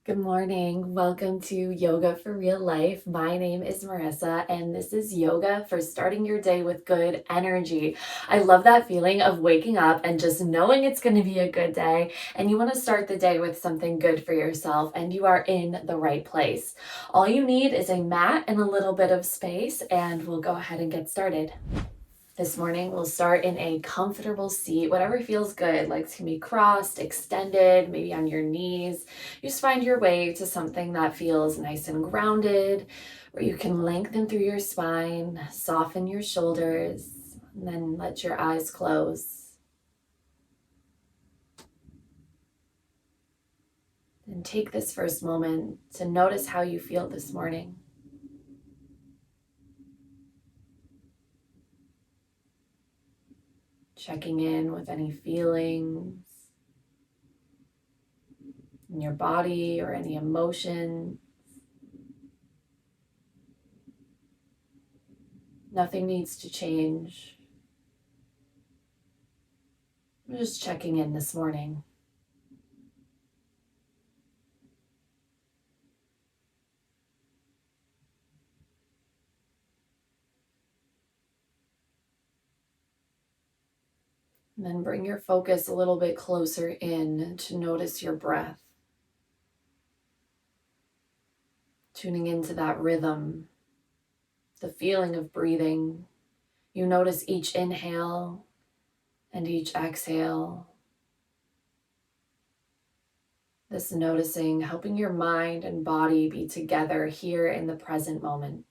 Good morning. Welcome to Yoga for Real Life. My name is Marissa, and this is yoga for starting your day with good energy. I love that feeling of waking up and just knowing it's going to be a good day, and you want to start the day with something good for yourself, and you are in the right place. All you need is a mat and a little bit of space, and we'll go ahead and get started. This morning, we'll start in a comfortable seat, whatever feels good. Legs can be crossed, extended, maybe on your knees. You just find your way to something that feels nice and grounded, where you can lengthen through your spine, soften your shoulders, and then let your eyes close. And take this first moment to notice how you feel this morning. Checking in with any feelings in your body or any emotion. Nothing needs to change. I'm just checking in this morning. And then bring your focus a little bit closer in to notice your breath. Tuning into that rhythm, the feeling of breathing. You notice each inhale and each exhale. This noticing, helping your mind and body be together here in the present moment.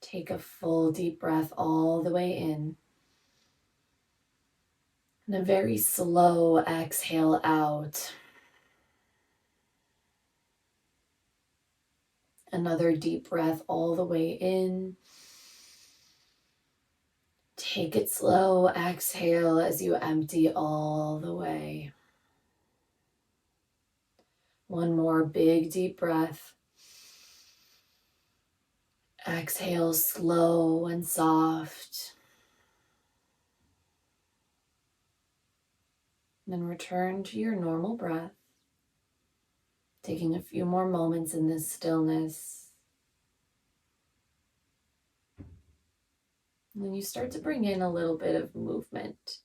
Take a full deep breath all the way in. And a very slow exhale out. Another deep breath all the way in. Take it slow, exhale as you empty all the way. One more big deep breath. Exhale slow and soft. Then return to your normal breath, taking a few more moments in this stillness. And then you start to bring in a little bit of movement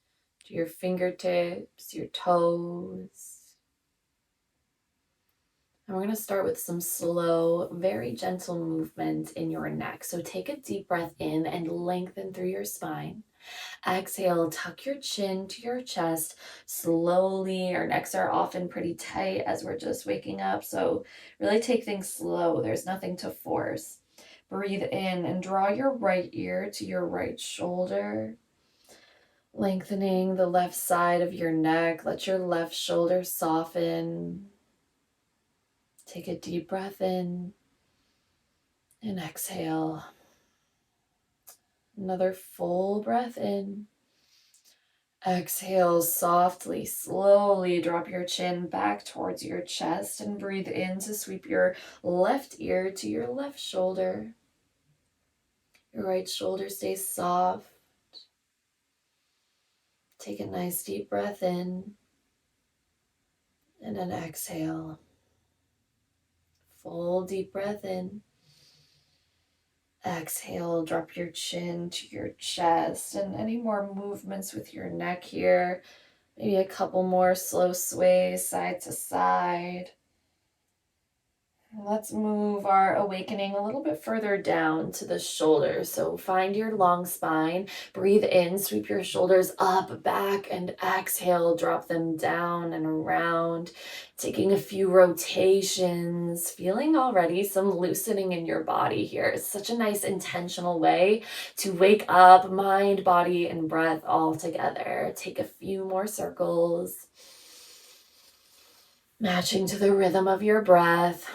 to your fingertips, your toes. And we're going to start with some slow, very gentle movement in your neck. So take a deep breath in and lengthen through your spine. Exhale, tuck your chin to your chest slowly. Our necks are often pretty tight as we're just waking up. So really take things slow. There's nothing to force. Breathe in and draw your right ear to your right shoulder. Lengthening the left side of your neck. Let your left shoulder soften. Take a deep breath in and exhale. Another full breath in. Exhale softly, slowly drop your chin back towards your chest and breathe in to sweep your left ear to your left shoulder. Your right shoulder stays soft. Take a nice deep breath in and then exhale. Full deep breath in. Exhale, drop your chin to your chest, and any more movements with your neck here. Maybe a couple more slow sways side to side. Let's move our awakening a little bit further down to the shoulders. So find your long spine, breathe in, sweep your shoulders up, back, and exhale, drop them down and around. Taking a few rotations, feeling already some loosening in your body here. It's such a nice intentional way to wake up mind, body, and breath all together. Take a few more circles, matching to the rhythm of your breath.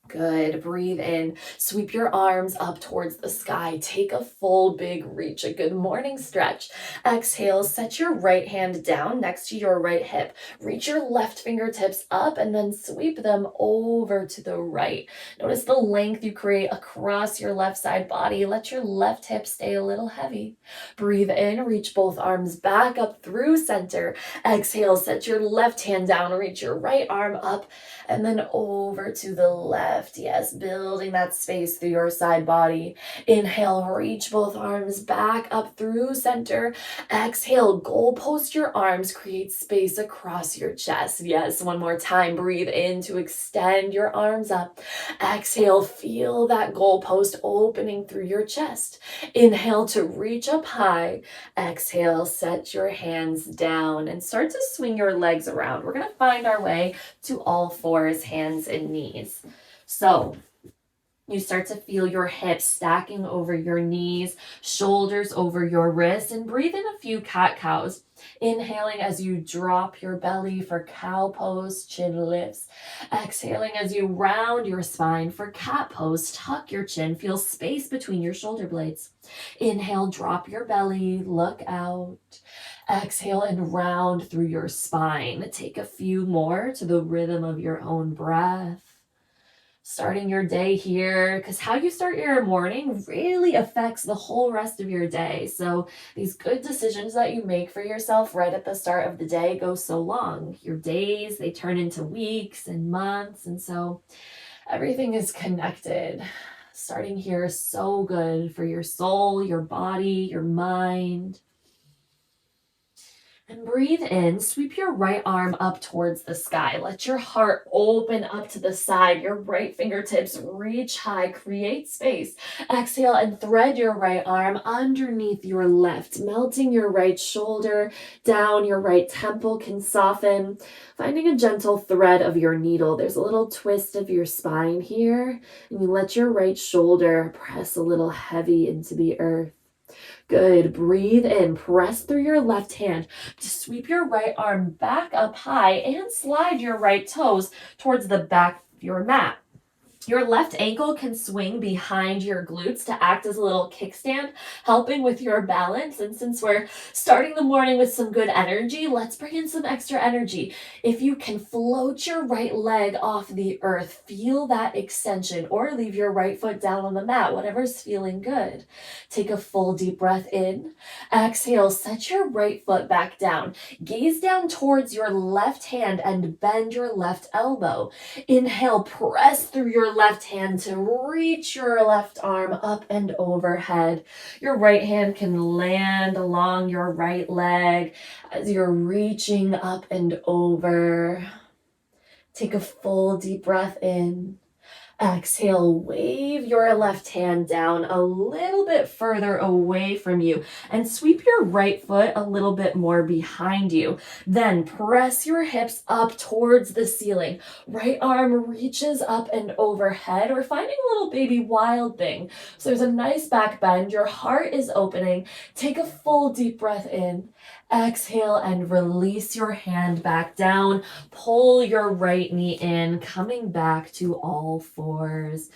Good. Breathe in. Sweep your arms up towards the sky. Take a full big reach, a good morning stretch. Exhale, set your right hand down next to your right hip. Reach your left fingertips up and then sweep them over to the right. Notice the length you create across your left side body. Let your left hip stay a little heavy. Breathe in, reach both arms back up through center. Exhale, set your left hand down, reach your right arm up and then over to the left. Yes, building that space through your side body. Inhale, reach both arms back up through center. Exhale, goal post your arms, create space across your chest. Yes, one more time. Breathe in to extend your arms up. Exhale, feel that goal post opening through your chest. Inhale to reach up high. Exhale, set your hands down and start to swing your legs around. We're going to find our way to all fours, hands and knees. So you start to feel your hips stacking over your knees, shoulders over your wrists, and breathe in a few cat-cows. Inhaling as you drop your belly for cow pose, chin lifts. Exhaling as you round your spine for cat pose, tuck your chin, feel space between your shoulder blades. Inhale, drop your belly, look out. Exhale and round through your spine. Take a few more to the rhythm of your own breath. Starting your day here, because how you start your morning really affects the whole rest of your day. So these good decisions that you make for yourself right at the start of the day go so long. Your days, they turn into weeks and months, and so everything is connected. Starting here is so good for your soul, your body, your mind. And breathe in, sweep your right arm up towards the sky. Let your heart open up to the side. Your right fingertips reach high, create space. Exhale and thread your right arm underneath your left, melting your right shoulder down. Your right temple can soften, finding a gentle thread of your needle. There's a little twist of your spine here, and you let your right shoulder press a little heavy into the earth. Good. Breathe in. Press through your left hand to sweep your right arm back up high and slide your right toes towards the back of your mat. Your left ankle can swing behind your glutes to act as a little kickstand, helping with your balance. And since we're starting the morning with some good energy, let's bring in some extra energy. If you can float your right leg off the earth, feel that extension, or leave your right foot down on the mat, whatever's feeling good. Take a full deep breath in. Exhale, set your right foot back down. Gaze down towards your left hand and bend your left elbow. Inhale, press through your left hand to reach your left arm up and overhead. Your right hand can land along your right leg as you're reaching up and over. Take a full deep breath in. Exhale, wave your left hand down a little bit further away from you and sweep your right foot a little bit more behind you. Then press your hips up towards the ceiling. Right arm reaches up and overhead. We're finding a little baby wild thing. So there's a nice back bend. Your heart is opening. Take a full deep breath in. Exhale and release your hand back down. Pull your right knee in, coming back to all fours.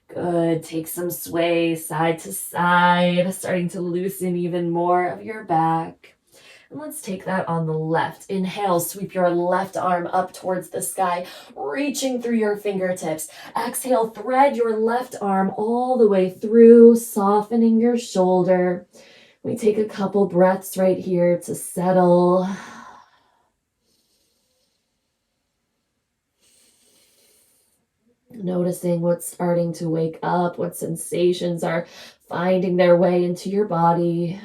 Good. Take some sway side to side, starting to loosen even more of your back. And let's take that on the left. Inhale, sweep your left arm up towards the sky, reaching through your fingertips. Exhale, thread your left arm all the way through, softening your shoulder. We take a couple breaths right here to settle. Noticing what's starting to wake up, what sensations are finding their way into your body.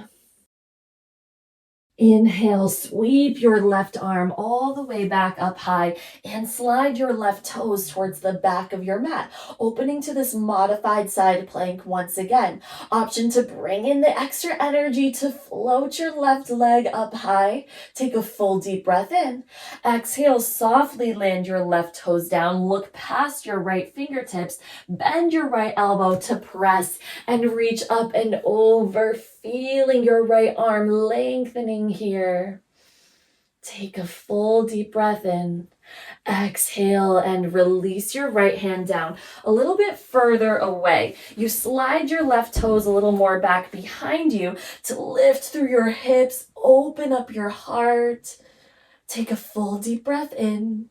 Inhale, sweep your left arm all the way back up high and slide your left toes towards the back of your mat, opening to this modified side plank once again. Option to bring in the extra energy to float your left leg up high. Take a full deep breath in. Exhale, softly land your left toes down. Look past your right fingertips. Bend your right elbow to press and reach up and over, feeling your right arm lengthening here. Take a full deep breath in. Exhale and release your right hand down a little bit further away. You slide your left toes a little more back behind you to lift through your hips, open up your heart. Take a full deep breath in.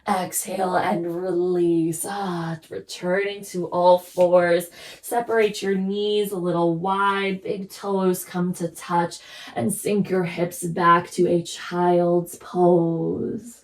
Exhale and release. Returning to all fours. Separate your knees a little wide. Big toes come to touch and sink your hips back to a child's pose.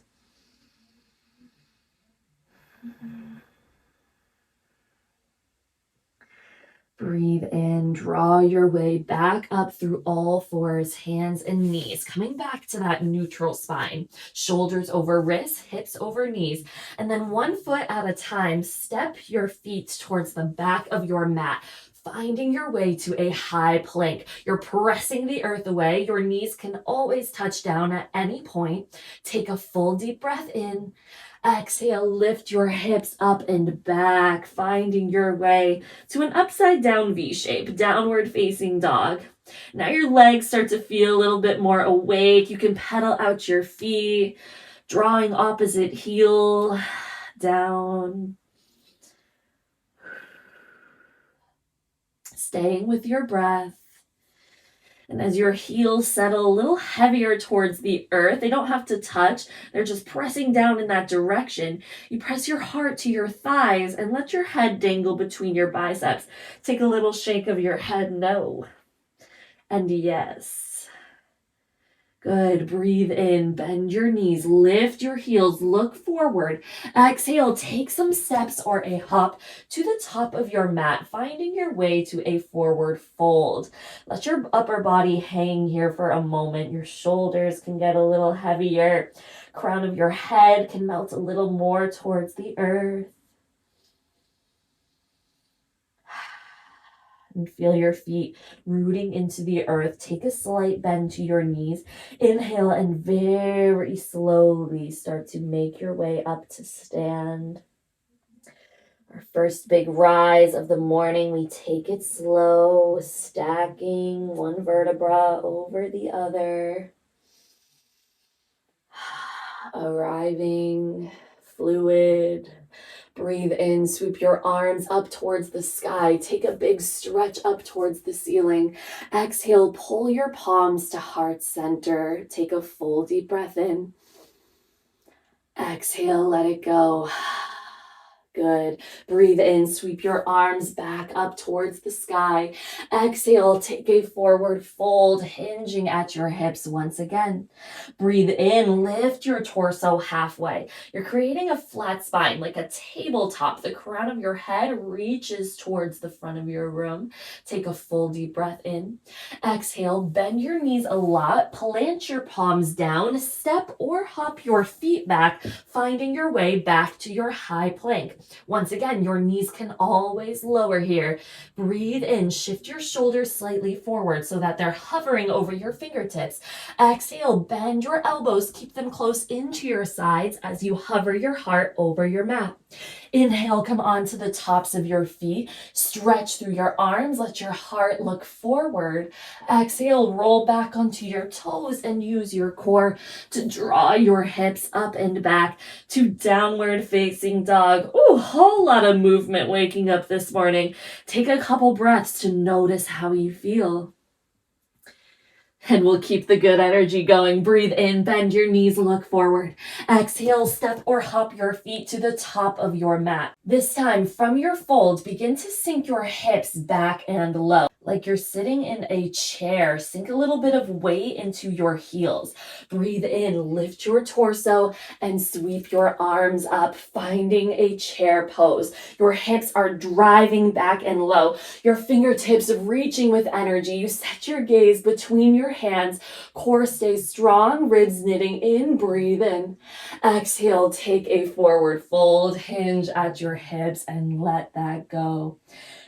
Breathe in, draw your way back up through all fours, hands and knees, coming back to that neutral spine. Shoulders over wrists, hips over knees, and then one foot at a time, step your feet towards the back of your mat, finding your way to a high plank. You're pressing the earth away. Your knees can always touch down at any point. Take a full deep breath in. Exhale, lift your hips up and back, finding your way to an upside down V shape, downward facing dog. Now your legs start to feel a little bit more awake. You can pedal out your feet, drawing opposite heel down. Staying with your breath. And as your heels settle a little heavier towards the earth, they don't have to touch. They're just pressing down in that direction. You press your heart to your thighs and let your head dangle between your biceps. Take a little shake of your head, no. And yes. Good. Breathe in, bend your knees, lift your heels, look forward. Exhale, take some steps or a hop to the top of your mat, finding your way to a forward fold. Let your upper body hang here for a moment. Your shoulders can get a little heavier. Crown of your head can melt a little more towards the earth. And feel your feet rooting into the earth. Take a slight bend to your knees. Inhale and very slowly start to make your way up to stand. Our first big rise of the morning, we take it slow, stacking one vertebra over the other. Arriving, fluid. Breathe in, sweep your arms up towards the sky. Take a big stretch up towards the ceiling. Exhale, pull your palms to heart center. Take a full deep breath in. Exhale, let it go. Good. Breathe in, sweep your arms back up towards the sky. Exhale, take a forward fold, hinging at your hips once again. Breathe in, lift your torso halfway. You're creating a flat spine, like a tabletop. The crown of your head reaches towards the front of your room. Take a full deep breath in. Exhale, bend your knees a lot, plant your palms down, step or hop your feet back, finding your way back to your high plank. Once again, your knees can always lower here. Breathe in, shift your shoulders slightly forward so that they're hovering over your fingertips. Exhale, bend your elbows, keep them close into your sides as you hover your heart over your mat. Inhale, come onto the tops of your feet. Stretch through your arms. Let your heart look forward. Exhale, roll back onto your toes and use your core to draw your hips up and back to downward facing dog. Ooh, whole lot of movement waking up this morning. Take a couple breaths to notice how you feel. And we'll keep the good energy going. Breathe in, bend your knees, look forward. Exhale, step or hop your feet to the top of your mat. This time, from your fold, begin to sink your hips back and low. Like you're sitting in a chair. Sink a little bit of weight into your heels. Breathe in, lift your torso, and sweep your arms up, finding a chair pose. Your hips are driving back and low. Your fingertips reaching with energy. You set your gaze between your hands. Core stays strong, ribs knitting in. Breathe in. Exhale, take a forward fold. Hinge at your hips and let that go.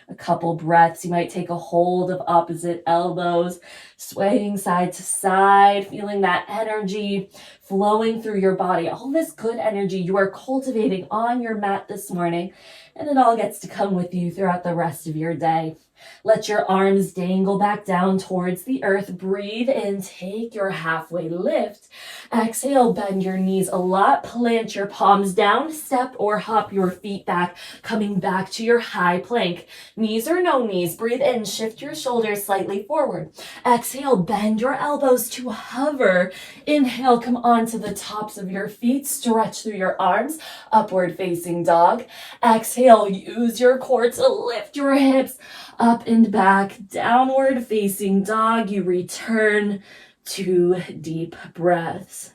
A couple breaths. You might take a hold of opposite elbows, swaying side to side, feeling that energy flowing through your body. All this good energy you are cultivating on your mat this morning. And it all gets to come with you throughout the rest of your day. Let your arms dangle back down towards the earth. Breathe in, take your halfway lift. Exhale, bend your knees a lot. Plant your palms down, step or hop your feet back, coming back to your high plank. Knees or no knees, breathe in, shift your shoulders slightly forward. Exhale, bend your elbows to hover. Inhale, come onto the tops of your feet, stretch through your arms, upward facing dog. Exhale, use your core to lift your hips up and back, downward facing dog. You return to deep breaths.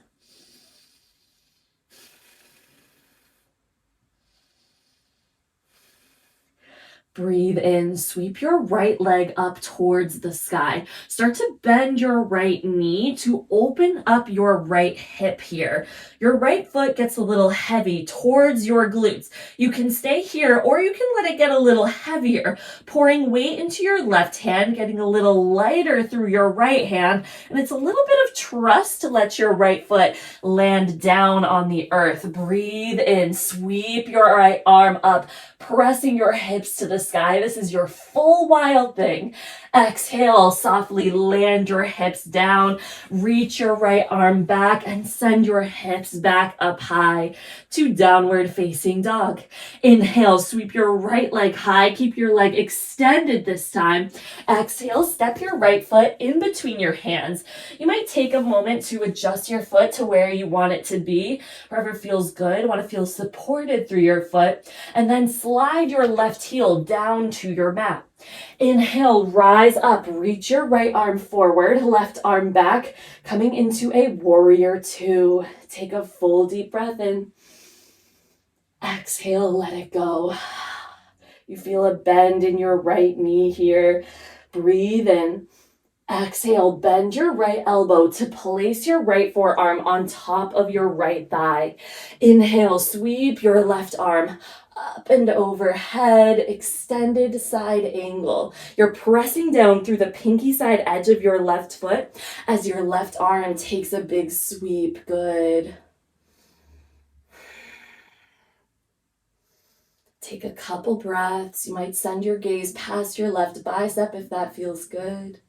Breathe in, sweep your right leg up towards the sky. Start to bend your right knee to open up your right hip here. Your right foot gets a little heavy towards your glutes. You can stay here or you can let it get a little heavier, pouring weight into your left hand, getting a little lighter through your right hand. And it's a little bit of trust to let your right foot land down on the earth. Breathe in, sweep your right arm up, pressing your hips to the sky. This is your full wild thing. Exhale, softly land your hips down, reach your right arm back and send your hips back up high to downward facing dog. Inhale, sweep your right leg high, keep your leg extended this time. Exhale, step your right foot in between your hands. You might take a moment to adjust your foot to where you want it to be, wherever feels good. Want to feel supported through your foot, and then slide your left heel down to your mat. Inhale, rise up, reach your right arm forward, left arm back, coming into a warrior two. Take a full deep breath in. Exhale, let it go. You feel a bend in your right knee here. Breathe in. Exhale, bend your right elbow to place your right forearm on top of your right thigh. Inhale, sweep your left arm up and overhead, extended side angle. You're pressing down through the pinky side edge of your left foot as your left arm takes a big sweep. Good. Take a couple breaths. You might send your gaze past your left bicep if that feels good.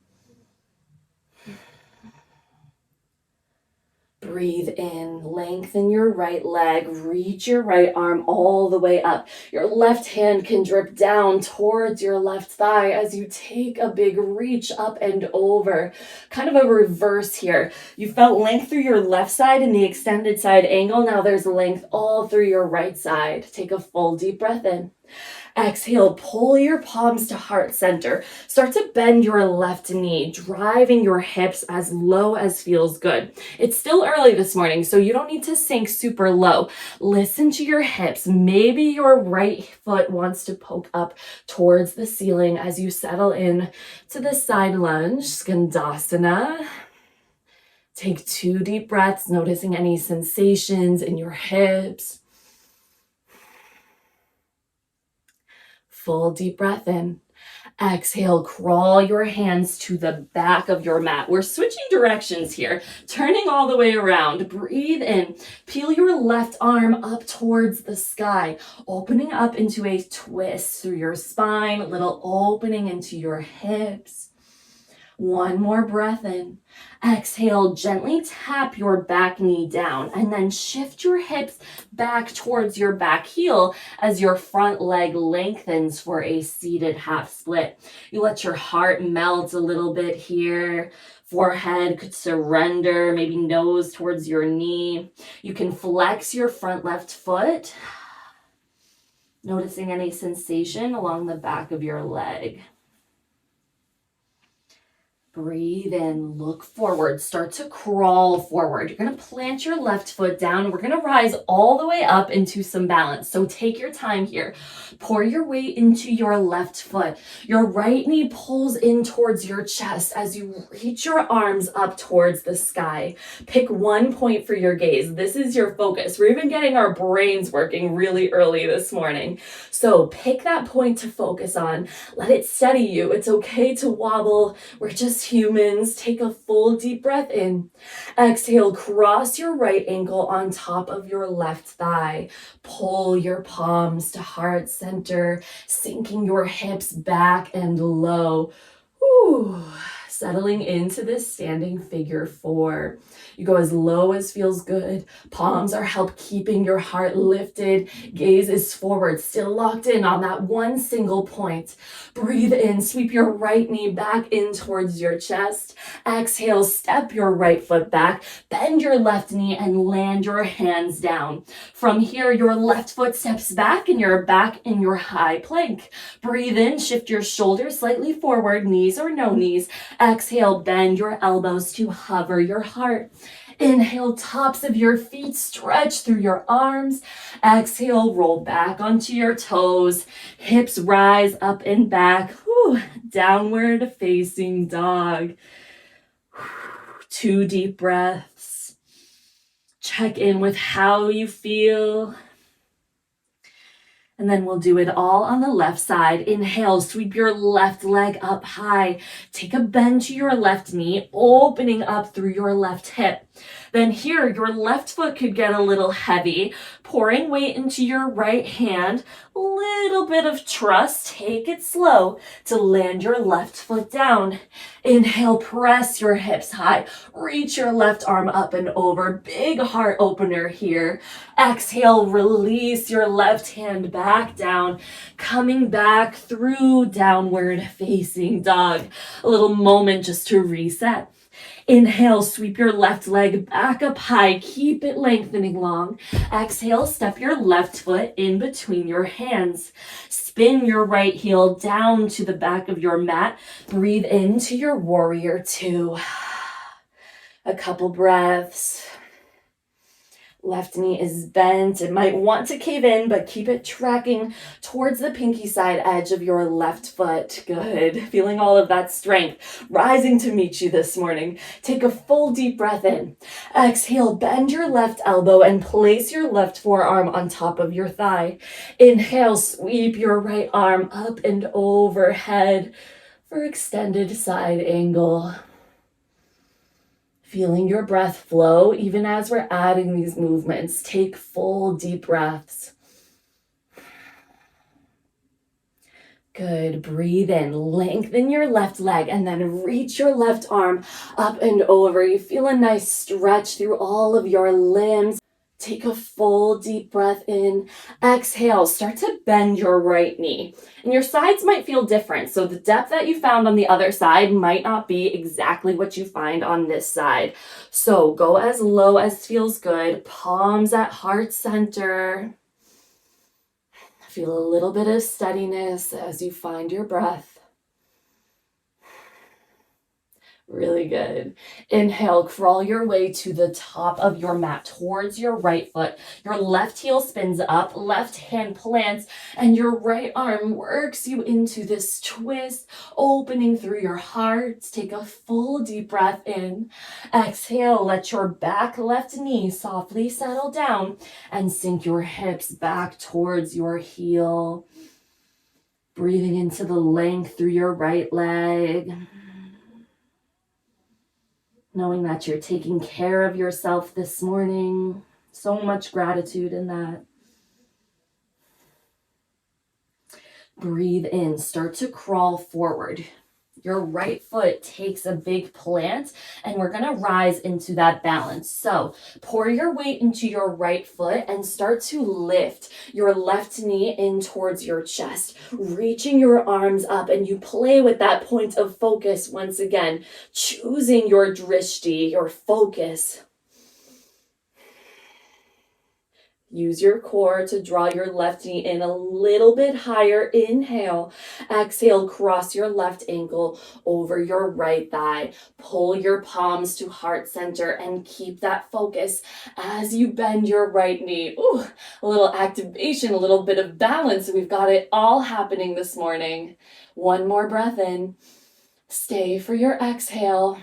Breathe in, lengthen your right leg, reach your right arm all the way up. Your left hand can drip down towards your left thigh as you take a big reach up and over. Kind of a reverse here. You felt length through your left side in the extended side angle. Now there's length all through your right side. Take a full deep breath in. Exhale, pull your palms to heart center. Start to bend your left knee, driving your hips as low as feels good. It's still early this morning, so you don't need to sink super low. Listen to your hips. Maybe your right foot wants to poke up towards the ceiling as you settle in to the side lunge, Skandasana. Take 2 deep breaths, noticing any sensations in your hips. Full deep breath in. Exhale, crawl your hands to the back of your mat. We're switching directions here, turning all the way around. Breathe in. Peel your left arm up towards the sky, opening up into a twist through your spine, a little opening into your hips. One more breath in. Exhale, gently tap your back knee down and then shift your hips back towards your back heel as your front leg lengthens for a seated half split. You let your heart melt a little bit here. Forehead could surrender, maybe nose towards your knee. You can flex your front left foot, noticing any sensation along the back of your leg. Breathe in, look forward, start to crawl forward. You're going to plant your left foot down. We're going to rise all the way up into some balance. So take your time here. Pour your weight into your left foot. Your right knee pulls in towards your chest as you reach your arms up towards the sky. Pick one point for your gaze. This is your focus. We're even getting our brains working really early this morning. So pick that point to focus on. Let it steady you. It's okay to wobble. We're just humans. Take a full deep breath in. Exhale, cross your right ankle on top of your left thigh. Pull your palms to heart center, sinking your hips back and low. Whew. Settling into this standing figure four. You go as low as feels good. Palms are help keeping your heart lifted. Gaze is forward, still locked in on that one single point. Breathe in, sweep your right knee back in towards your chest. Exhale, step your right foot back, bend your left knee and land your hands down. From here, your left foot steps back and you're back in your high plank. Breathe in, shift your shoulders slightly forward, knees or no knees. Exhale, bend your elbows to hover your heart. Inhale, tops of your feet stretch through your arms. Exhale, roll back onto your toes. Hips rise up and back. Whew. Downward facing dog. 2 deep breaths. Check in with how you feel. And then we'll do it all on the left side. Inhale, sweep your left leg up high. Take a bend to your left knee, opening up through your left hip. Then here, your left foot could get a little heavy, pouring weight into your right hand. Little bit of trust, take it slow to land your left foot down. Inhale, press your hips high. Reach your left arm up and over. Big heart opener here. Exhale, release your left hand back down, coming back through downward facing dog. A little moment just to reset. Inhale, sweep your left leg back up high. Keep it lengthening long. Exhale, step your left foot in between your hands. Spin your right heel down to the back of your mat. Breathe into your warrior two. A couple breaths. Left knee is bent. It might want to cave in, but keep it tracking towards the pinky side edge of your left foot. Good. Feeling all of that strength rising to meet you this morning. Take a full deep breath in. Exhale, bend your left elbow and place your left forearm on top of your thigh. Inhale, sweep your right arm up and overhead for extended side angle. Feeling your breath flow even as we're adding these movements. Take full deep breaths. Good. Breathe in. Lengthen your left leg and then reach your left arm up and over. You feel a nice stretch through all of your limbs. Take a full deep breath in. Exhale, start to bend your right knee. And your sides might feel different. So the depth that you found on the other side might not be exactly what you find on this side. So go as low as feels good. Palms at heart center. Feel a little bit of steadiness as you find your breath. Really good. Inhale, crawl your way to the top of your mat towards your right foot. Your left heel spins up, left hand plants, and your right arm works you into this twist, opening through your heart. Take a full deep breath in. Exhale, let your back left knee softly settle down and sink your hips back towards your heel. Breathing into the length through your right leg. Knowing that you're taking care of yourself this morning. So much gratitude in that. Breathe in. Start to crawl forward. Your right foot takes a big plant and we're going to rise into that balance. So pour your weight into your right foot and start to lift your left knee in towards your chest, reaching your arms up, and you play with that point of focus once again, choosing your drishti, your focus. Use your core to draw your left knee in a little bit higher. Inhale. Exhale, cross your left ankle over your right thigh. Pull your palms to heart center and keep that focus as you bend your right knee. Ooh, a little activation, a little bit of balance. We've got it all happening this morning. One more breath in. Stay for your exhale.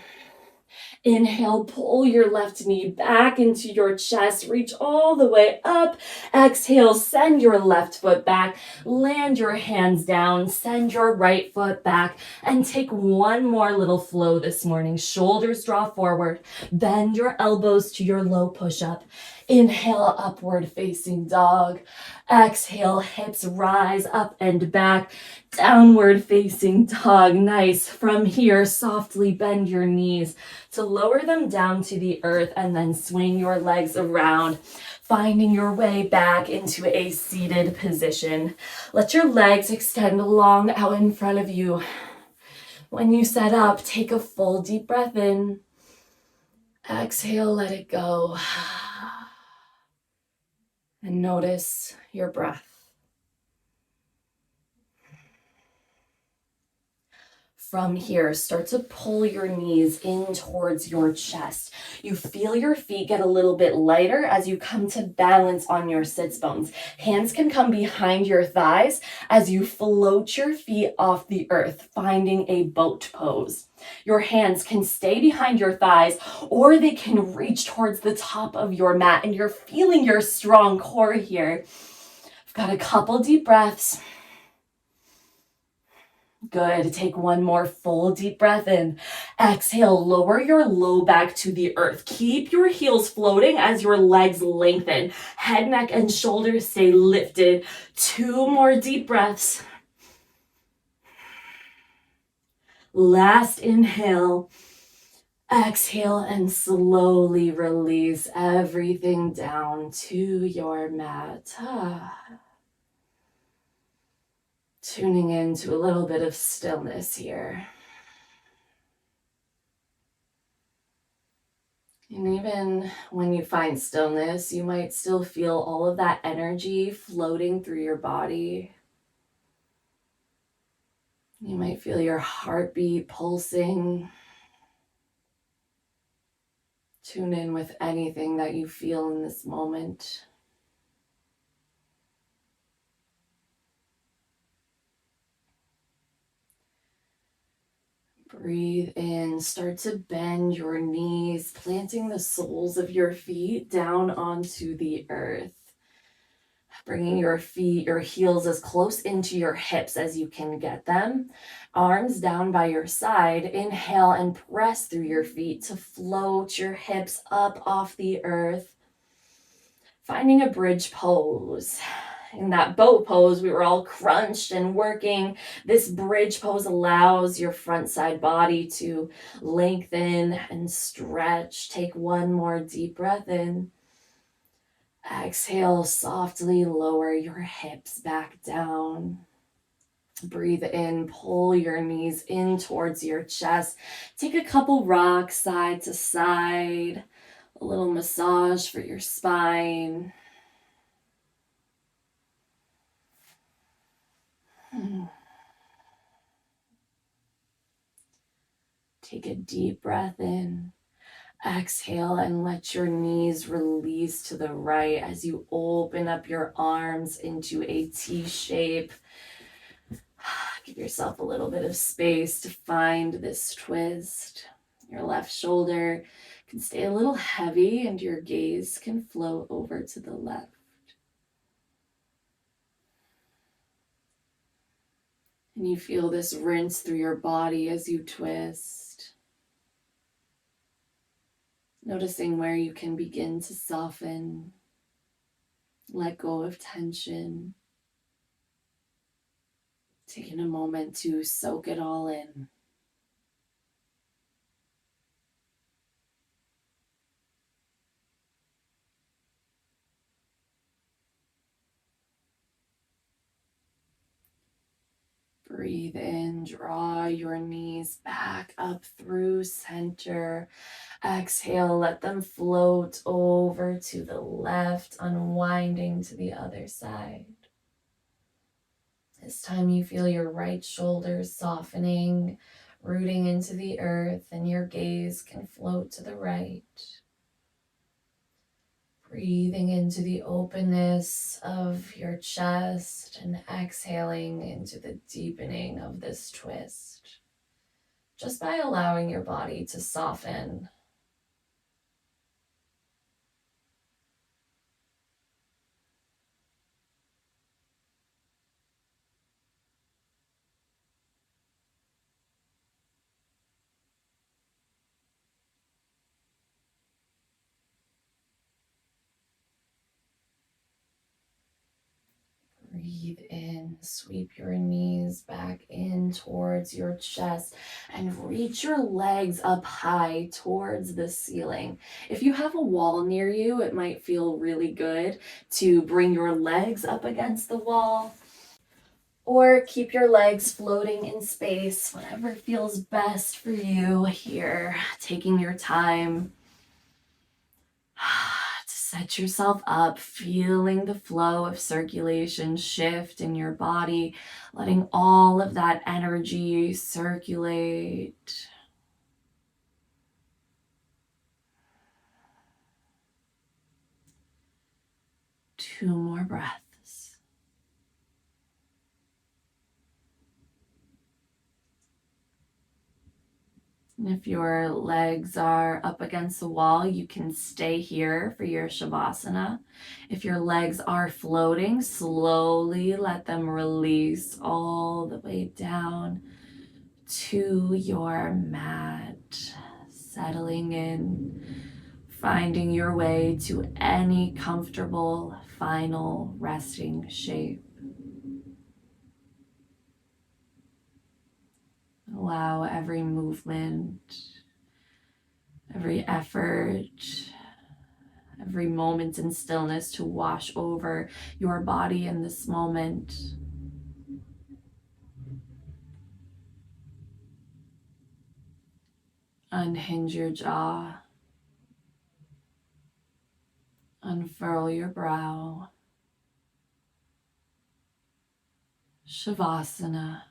Inhale, pull your left knee back into your chest, reach all the way up. Exhale, send your left foot back, land your hands down, send your right foot back, and take one more little flow this morning. Shoulders draw forward, bend your elbows to your low push-up. Inhale, upward facing dog. Exhale, hips rise up and back. Downward facing dog. Nice. From here, softly bend your knees to lower them down to the earth and then swing your legs around, finding your way back into a seated position. Let your legs extend long out in front of you. When you set up, take a full deep breath in. Exhale, let it go. And notice your breath. From here, start to pull your knees in towards your chest. You feel your feet get a little bit lighter as you come to balance on your sits bones. Hands can come behind your thighs as you float your feet off the earth, finding a boat pose. Your hands can stay behind your thighs or they can reach towards the top of your mat, and you're feeling your strong core here. I've got a couple deep breaths. Good. Take one more full deep breath in. Exhale, lower your low back to the earth. Keep your heels floating as your legs lengthen. Head, neck, and shoulders stay lifted. Two more deep breaths. Last inhale. Exhale and slowly release everything down to your mat. Tuning into a little bit of stillness here. And even when you find stillness, you might still feel all of that energy floating through your body. You might feel your heartbeat pulsing. Tune in with anything that you feel in this moment. Breathe in, start to bend your knees, planting the soles of your feet down onto the earth. Bringing your feet, your heels as close into your hips as you can get them. Arms down by your side. Inhale and press through your feet to float your hips up off the earth. Finding a bridge pose. In that boat pose, we were all crunched and working. This bridge pose allows your front side body to lengthen and stretch. Take one more deep breath in. Exhale, softly lower your hips back down. Breathe in, pull your knees in towards your chest. Take a couple rocks side to side. A little massage for your spine. Take a deep breath in. Exhale and let your knees release to the right as you open up your arms into a T shape. Give yourself a little bit of space to find this twist. Your left shoulder can stay a little heavy and your gaze can float over to the left. And you feel this rinse through your body as you twist. Noticing where you can begin to soften, let go of tension. Taking a moment to soak it all in. Breathe in, draw your knees back up through center. Exhale, let them float over to the left, unwinding to the other side. This time you feel your right shoulder softening, rooting into the earth, and your gaze can float to the right. Breathing into the openness of your chest and exhaling into the deepening of this twist. Just by allowing your body to soften. Breathe in, sweep your knees back in towards your chest and reach your legs up high towards the ceiling. If you have a wall near you, it might feel really good to bring your legs up against the wall or keep your legs floating in space, whatever feels best for you here. Taking your time to set yourself up, feeling the flow of circulation shift in your body, letting all of that energy circulate. Two more breaths. And if your legs are up against the wall, you can stay here for your Shavasana. If your legs are floating, slowly let them release all the way down to your mat, settling in, finding your way to any comfortable final resting shape. Allow every movement, every effort, every moment in stillness to wash over your body in this moment. Unhinge your jaw, unfurl your brow. Shavasana.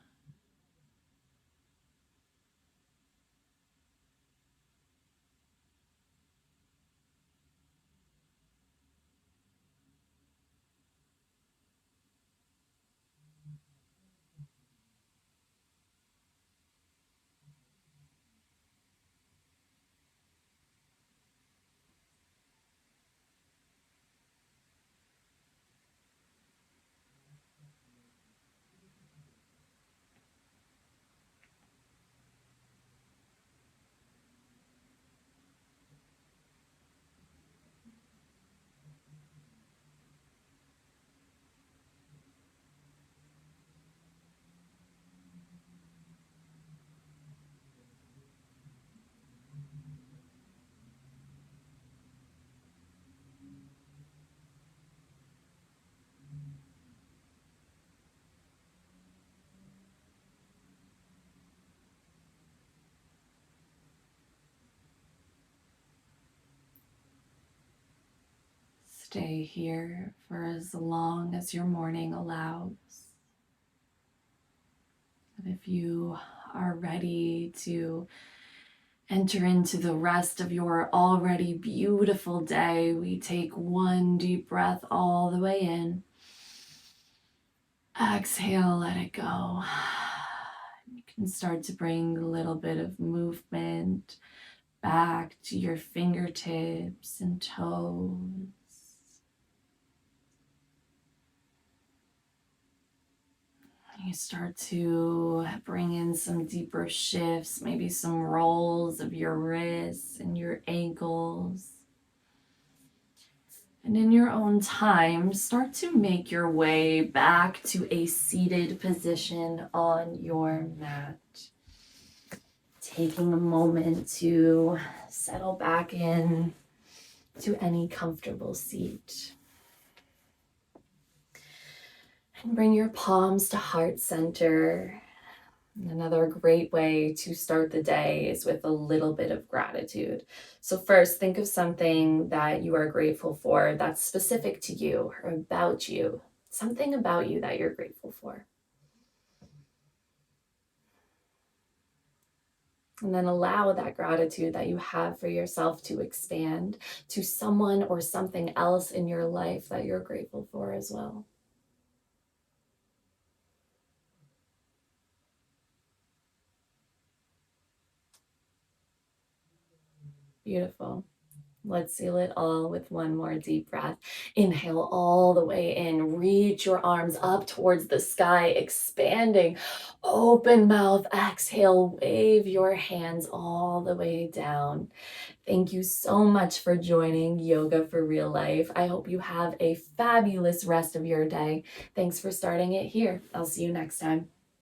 Stay here for as long as your morning allows. And if you are ready to enter into the rest of your already beautiful day, we take one deep breath all the way in. Exhale, let it go. You can start to bring a little bit of movement back to your fingertips and toes. You start to bring in some deeper shifts, maybe some rolls of your wrists and your ankles. And in your own time, start to make your way back to a seated position on your mat. Taking a moment to settle back in to any comfortable seat. And bring your palms to heart center. Another great way to start the day is with a little bit of gratitude. So first, think of something that you are grateful for that's specific to you or about you. Something about you that you're grateful for. And then allow that gratitude that you have for yourself to expand to someone or something else in your life that you're grateful for as well. Beautiful. Let's seal it all with one more deep breath. Inhale all the way in. Reach your arms up towards the sky, expanding. Open mouth. Exhale. Wave your hands all the way down. Thank you so much for joining Yoga for Real Life. I hope you have a fabulous rest of your day. Thanks for starting it here. I'll see you next time.